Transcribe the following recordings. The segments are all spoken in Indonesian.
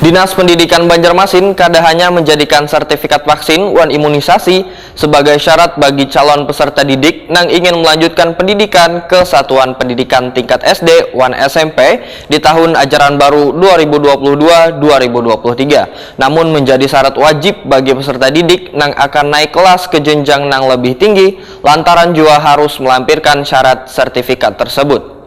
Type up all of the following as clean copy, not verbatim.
Dinas Pendidikan Banjarmasin kadahannya menjadikan sertifikat vaksin wan imunisasi sebagai syarat bagi calon peserta didik yang ingin melanjutkan pendidikan ke satuan pendidikan tingkat SD wan SMP di tahun ajaran baru 2022-2023. Namun menjadi syarat wajib bagi peserta didik yang akan naik kelas ke jenjang yang lebih tinggi lantaran juga harus melampirkan syarat sertifikat tersebut.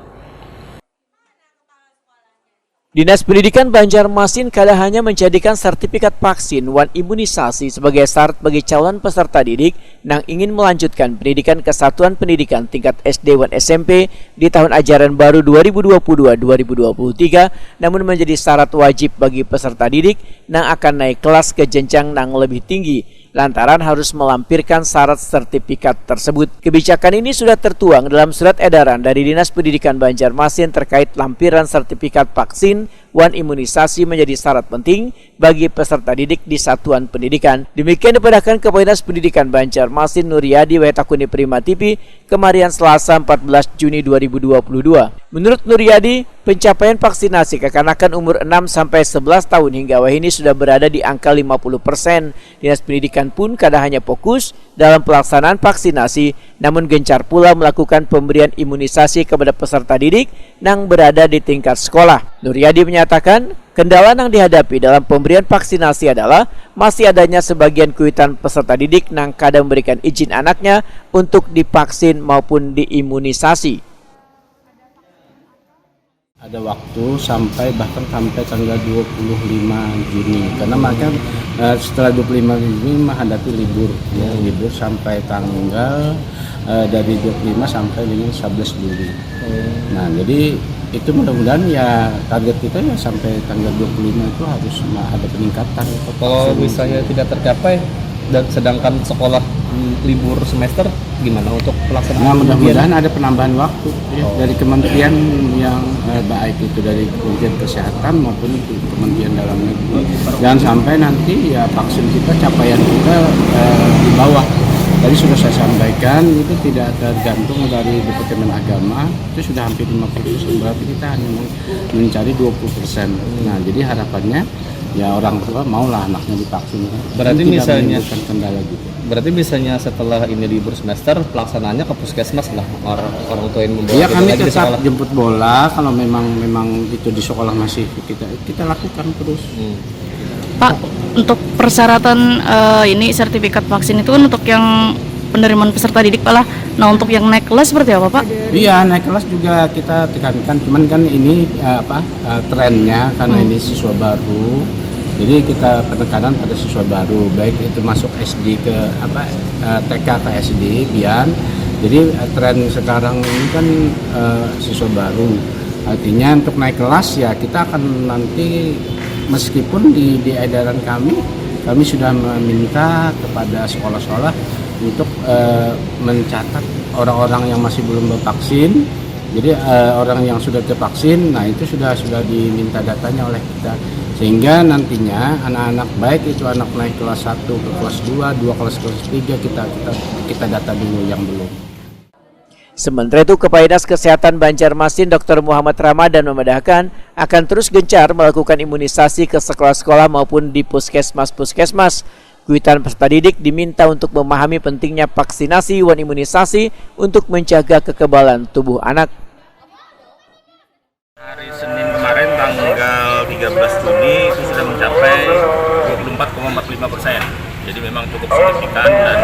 Dinas Pendidikan Banjarmasin kadahannya menjadikan sertifikat vaksin wan imunisasi sebagai syarat bagi calon peserta didik yang ingin melanjutkan pendidikan ke satuan pendidikan tingkat SD wan SMP di tahun ajaran baru 2022-2023, namun menjadi syarat wajib bagi peserta didik yang akan naik kelas ke jenjang yang lebih tinggi lantaran harus melampirkan syarat sertifikat tersebut. Kebijakan ini sudah tertuang dalam surat edaran dari Dinas Pendidikan Banjarmasin terkait lampiran sertifikat vaksin wan imunisasi menjadi syarat penting bagi peserta didik di satuan pendidikan. Demikian dipadahkan Kepala Dinas Pendidikan Banjarmasin Nuryadi Wetakuni Prima TV kemarin Selasa 14 Juni 2022. Menurut Nuryadi, pencapaian vaksinasi kekanakan umur 6-11 tahun hingga wahini sudah berada di angka 50%. Dinas Pendidikan pun kadahannya fokus dalam pelaksanaan vaksinasi, namun gencar pula melakukan pemberian imunisasi kepada peserta didik yang berada di tingkat sekolah. Nuryadi menyatakan, kendala yang dihadapi dalam pemberian vaksinasi adalah masih adanya sebagian kuitan peserta didik yang kadang memberikan izin anaknya untuk divaksin maupun diimunisasi. Ada waktu bahkan sampai tanggal 25 Juni karena mereka setelah 25 Juni menghadapi libur libur sampai tanggal dari 25 sampai dengan 11 Juli. Nah, jadi itu mudah-mudahan ya target kita ya sampai tanggal 25 itu harus ada peningkatan. Kalau misalnya tidak tercapai dan sedangkan sekolah libur semester gimana untuk pelaksanaan? Nah, mudah-mudahan ada penambahan waktu dari kementerian yang baik itu dari Kementerian Kesehatan maupun Kementerian Dalam Negeri. Jangan sampai nanti ya vaksin kita capaian kita di bawah. Tadi sudah saya sampaikan itu tidak tergantung dari Departemen Agama, itu sudah hampir 50%, berarti kita hanya mencari 20%. Nah, jadi harapannya ya orang tua maulah anaknya divaksin. Berarti misalnya kendala gitu. Berarti misalnya setelah ini libur semester pelaksanaannya ke puskesmas lah orang tua yang membawa. Iya, kami tetap jemput bola kalau memang itu di sekolah masih kita lakukan terus. Pak, untuk persyaratan ini sertifikat vaksin itu kan untuk yang penerimaan peserta didik Pak lah. Nah, untuk yang naik kelas seperti apa Pak? Iya, naik kelas juga kita tekankan, cuman kan ini trennya karena ini siswa baru. Jadi kita penekanan pada siswa baru, baik itu masuk SD ke TK ke SD Bian. Jadi tren sekarang ini kan siswa baru. Artinya untuk naik kelas ya kita akan nanti meskipun di edaran kami sudah meminta kepada sekolah-sekolah untuk mencatat orang-orang yang masih belum bervaksin. Jadi orang yang sudah tervaksin, nah itu sudah diminta datanya oleh kita. Sehingga nantinya anak-anak baik itu anak naik kelas 1 ke kelas 2 kelas 3 kita data dulu yang belum. Sementara itu, Kepala Dinas Kesehatan Banjarmasin Dr. Muhammad Ramadan memedahkan akan terus gencar melakukan imunisasi ke sekolah-sekolah maupun di puskesmas-puskesmas. Kuitan peserta didik diminta untuk memahami pentingnya vaksinasi wan imunisasi untuk menjaga kekebalan tubuh anak. Hari Senin kemarin tanggal 13 Juni itu sudah mencapai 24,45%. Jadi memang cukup signifikan dan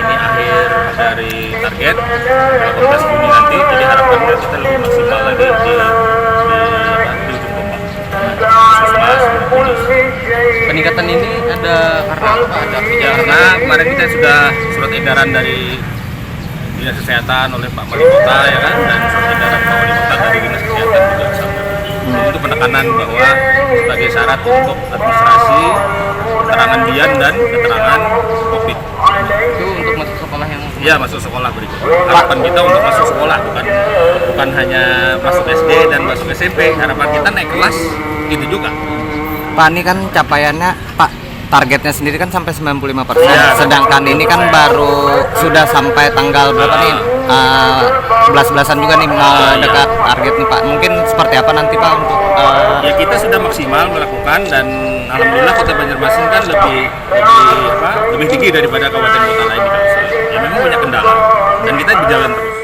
ini akhir dari target 18 Juni nanti. Jadi harapannya kita lebih maksimal lagi di ujung tombak. Peningkatan ini ada karena apa? Karena kemarin kita sudah surat edaran dari Dinas Kesehatan oleh Pak Wali Kota ya kan, dan surat edaran Pak Wali Kota dari Dinas Kesehatan juga sama. Itu penekanan bahwa sebagai syarat untuk administrasi keterangan Bian dan keterangan COVID. Itu untuk masuk sekolah yang Iya, masuk sekolah berikutnya. Harapan kita untuk masuk sekolah bukan hanya masuk SD dan masuk SMP. Harapan kita naik kelas gitu juga. Pak, ini kan capaiannya Pak targetnya sendiri kan sampai 95%. Ya, sedangkan ini kan baru sudah sampai tanggal berapa nih? belas-belasan juga nih mendekat target nih Pak. Mungkin seperti apa nanti Pak untuk Ya kita sudah maksimal melakukan dan alhamdulillah Kota Banjarmasin kan lebih tinggi daripada kabupaten kota lain di Kalsel. Ya memang banyak kendala dan kita berjalan terus.